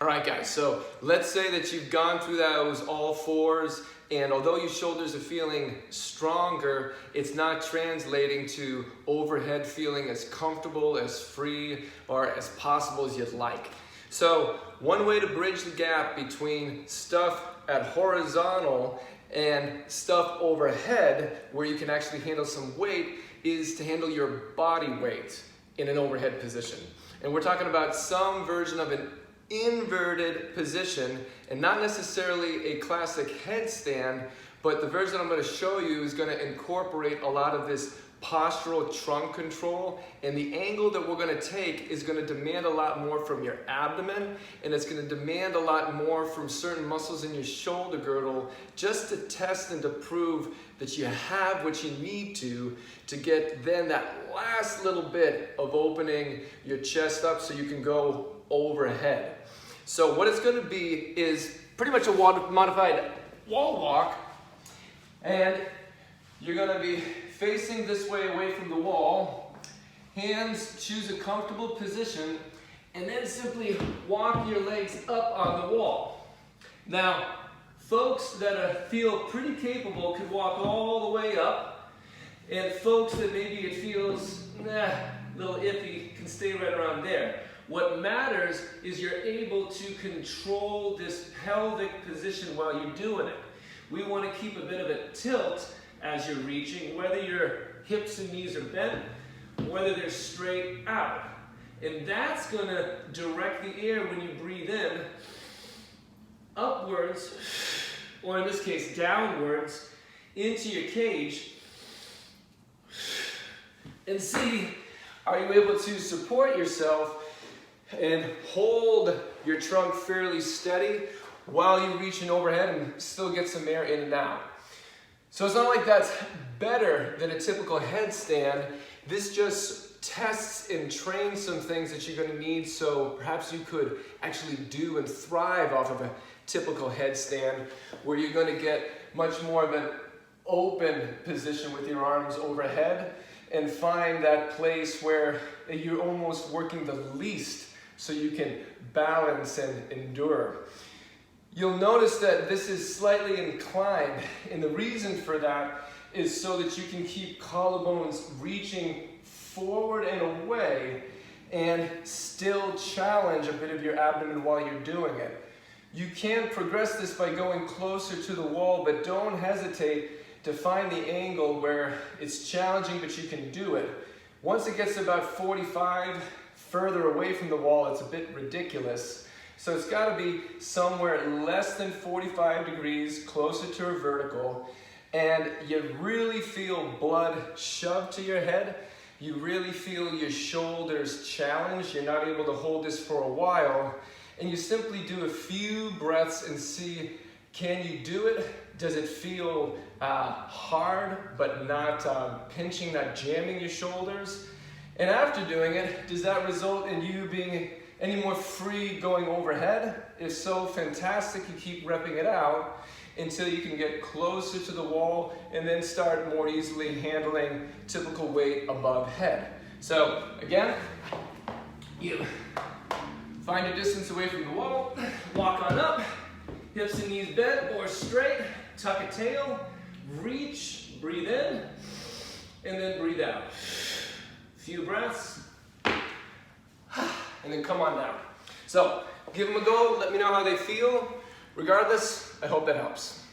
All right, guys, so let's say that you've gone through those all fours, and although your shoulders are feeling stronger, it's not translating to overhead feeling as comfortable, as free, or as possible as you'd like. So one way to bridge the gap between stuff at horizontal and stuff overhead, where you can actually handle some weight, is to handle your body weight in an overhead position. And we're talking about some version of an inverted position, and not necessarily a classic headstand, but the version I'm going to show you is going to incorporate a lot of this postural trunk control, and the angle that we're going to take is going to demand a lot more from your abdomen, and it's going to demand a lot more from certain muscles in your shoulder girdle, just to test and to prove that you have what you need to get then that last little bit of opening your chest up so you can go overhead. So what it's going to be is pretty much a modified wall walk, and you're going to be facing this way away from the wall. Hands, choose a comfortable position, and then simply walk your legs up on the wall. Now, folks that feel pretty capable could walk all the way up, and folks that maybe it feels a little iffy can stay right around there. What matters is you're able to control this pelvic position while you're doing it. We want to keep a bit of a tilt as you're reaching, whether your hips and knees are bent, whether they're straight out. And that's going to direct the air when you breathe in, upwards, or in this case downwards, into your cage. And see, are you able to support yourself and hold your trunk fairly steady while you're reaching overhead and still get some air in and out. So it's not like that's better than a typical headstand. This just tests and trains some things that you're going to need, so perhaps you could actually do and thrive off of a typical headstand, where you're going to get much more of an open position with your arms overhead, and find that place where you're almost working the least so you can balance and endure. You'll notice that this is slightly inclined, and the reason for that is so that you can keep collarbones reaching forward and away and still challenge a bit of your abdomen while you're doing it. You can progress this by going closer to the wall, but don't hesitate to find the angle where it's challenging but you can do it. Once it gets about 45 further away from the wall, it's a bit ridiculous. So it's got to be somewhere less than 45 degrees, closer to a vertical, and you really feel blood shoved to your head. You really feel your shoulders challenged. You're not able to hold this for a while, and you simply do a few breaths and see, can you do it? Does it feel hard but not pinching, not jamming your shoulders? And after doing it, does that result in you being any more free going overhead? If so, fantastic. You keep repping it out until you can get closer to the wall and then start more easily handling typical weight above head. So again, you find your distance away from the wall, walk on up, hips and knees bent or straight, tuck a tail, reach, breathe in, and then breathe out. Few breaths, and then come on down. So give them a go, let me know how they feel. Regardless, I hope that helps.